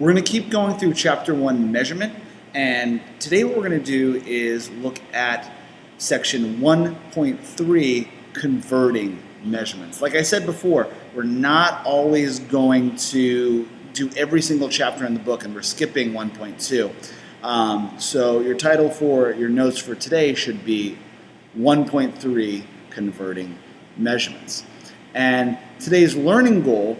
We're going to keep going through Chapter 1, Measurement, and today what we're going to do is look at Section 1.3, Converting Measurements. Like I said before, we're not always going to do every single chapter in the book, and we're skipping 1.2. So your title for your notes for today should be 1.3, Converting Measurements. And today's learning goal,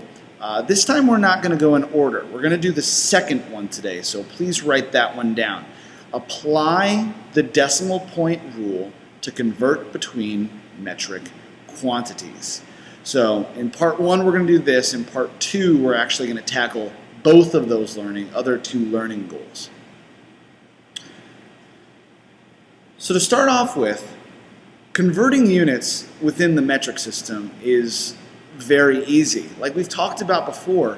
this time we're not going to go in order. We're going to do the second one today, so please write that one down. Apply the decimal point rule to convert between metric quantities. So in part one, we're going to do this. In part two, we're actually going to tackle both of those other two learning goals. So to start off with, converting units within the metric system is very easy. Like we've talked about before,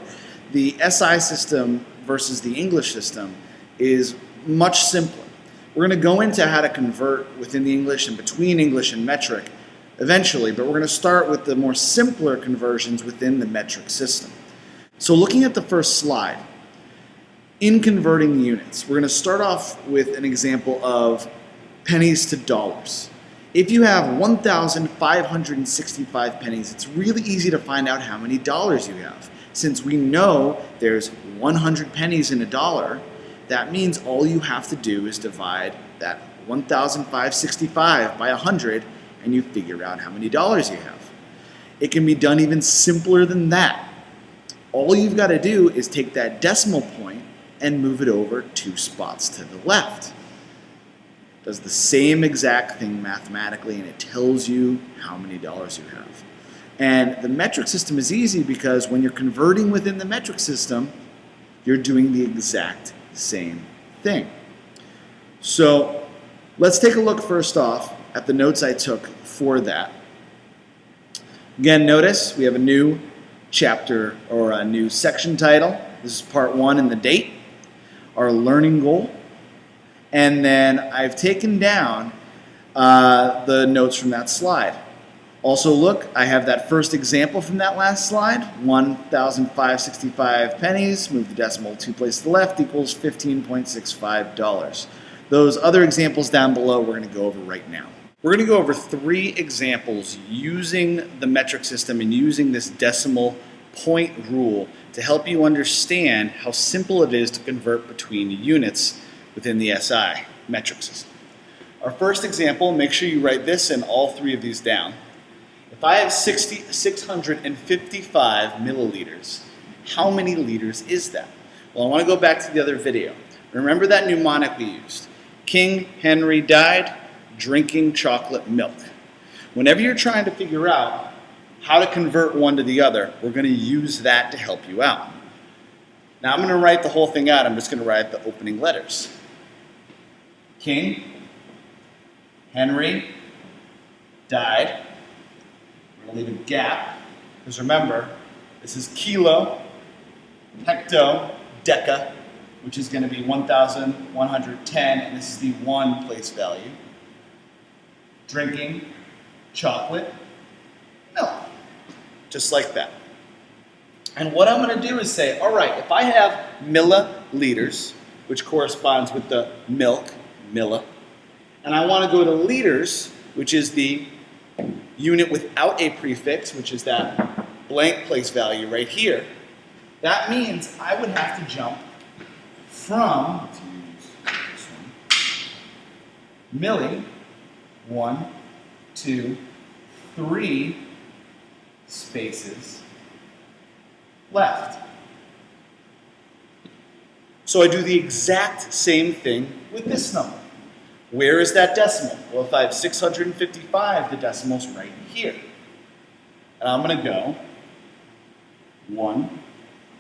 the SI system versus the English system is much simpler. We're going to go into how to convert within the English and between English and metric eventually, but we're going to start with the more simpler conversions within the metric system. So looking at the first slide, in converting units, we're going to start off with an example of pennies to dollars. If you have 1,565 pennies, it's really easy to find out how many dollars you have. Since we know there's 100 pennies in a dollar, that means all you have to do is divide that 1,565 by 100 and you figure out how many dollars you have. It can be done even simpler than that. All you've got to do is take that decimal point and move it over 2 spots to the left. Does the same exact thing mathematically, and it tells you how many dollars you have. And the metric system is easy because when you're converting within the metric system, you're doing the exact same thing. So let's take a look first off at the notes I took for that. Again, notice we have a new chapter or a new section title. This is part 1 and the date, our learning goal. And then I've taken down the notes from that slide. Also look, I have that first example from that last slide, 1,565 pennies, move the decimal 2 places to the left, equals $15.65. Those other examples down below we're going to go over right now. We're going to go over 3 examples using the metric system and using this decimal point rule to help you understand how simple it is to convert between units within the SI metric system. Our first example, make sure you write this and all 3 of these down. If I have 655 milliliters, how many liters is that? Well, I want to go back to the other video. Remember that mnemonic we used. King Henry died drinking chocolate milk. Whenever you're trying to figure out how to convert one to the other, we're going to use that to help you out. Now I'm going to write the whole thing out. I'm just going to write the opening letters. King Henry died. We're going to leave a gap, because remember, this is kilo, hecto, deca, which is going to be 1,110, and this is the 1 place value. Drinking chocolate milk, just like that. And what I'm going to do is say, all right, if I have milliliters, which corresponds with the milk, milli, and I want to go to liters, which is the unit without a prefix, which is that blank place value right here, that means I would have to jump from milli, 1, 2, 3 spaces left. So I do the exact same thing with this number. Where is that decimal? Well, if I have 655, the decimal's right here. And I'm going to go 1,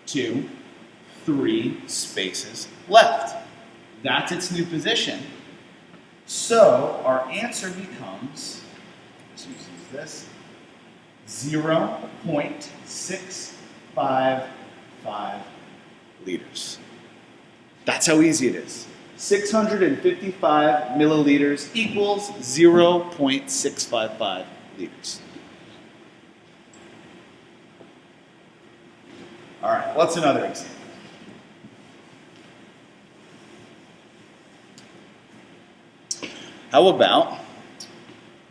2, 3 spaces left. That's its new position. So our answer becomes, let's use this, 0.655 liters. That's how easy it is. 655 milliliters equals 0.655 liters. All right, what's another example? How about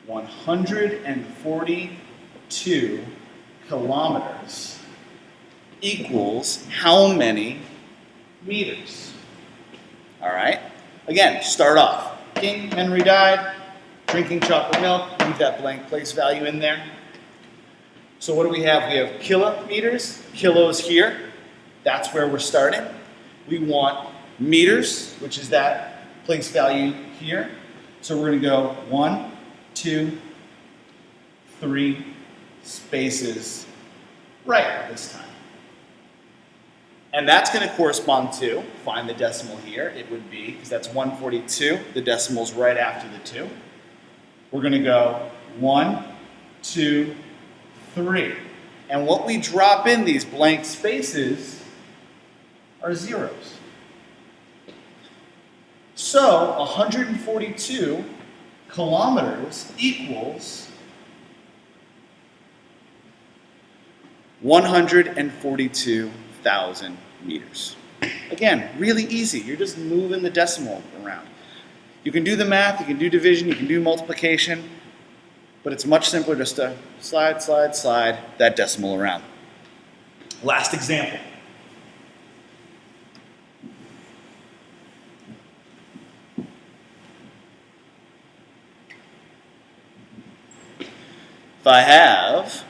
142 kilometers equals how many meters? All right. Again, start off. King Henry died, drinking chocolate milk, leave that blank place value in there. So what do we have? We have kilometers, kilos here. That's where we're starting. We want meters, which is that place value here. So we're going to go 1, 2, 3 spaces right this time. And that's going to correspond to, find the decimal here, it would be, because that's 142, the decimal's right after the 2. We're going to go 1, 2, 3. And what we drop in these blank spaces are zeros. So 142 kilometers equals 142,000 meters. Again, really easy. You're just moving the decimal around. You can do the math, you can do division, you can do multiplication, but it's much simpler just to slide, slide, slide that decimal around. Last example. If I have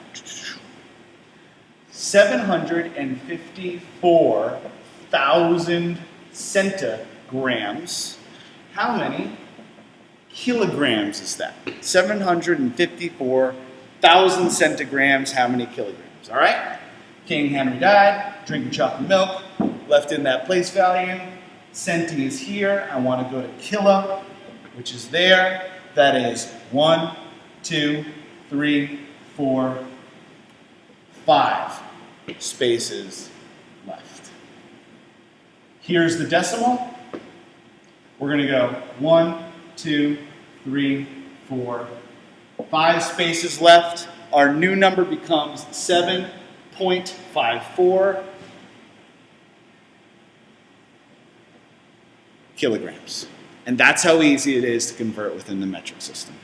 754,000 centigrams, how many kilograms is that? 754,000 centigrams, how many kilograms? All right? King Henry died, drinking chocolate milk, left in that place value. Centi is here. I want to go to kilo, which is there. That is 1, 2, 3, 4, 5 spaces left. Here's the decimal. We're going to go 1, 2, 3, 4, 5 spaces left. Our new number becomes 7.54 kilograms. And that's how easy it is to convert within the metric system.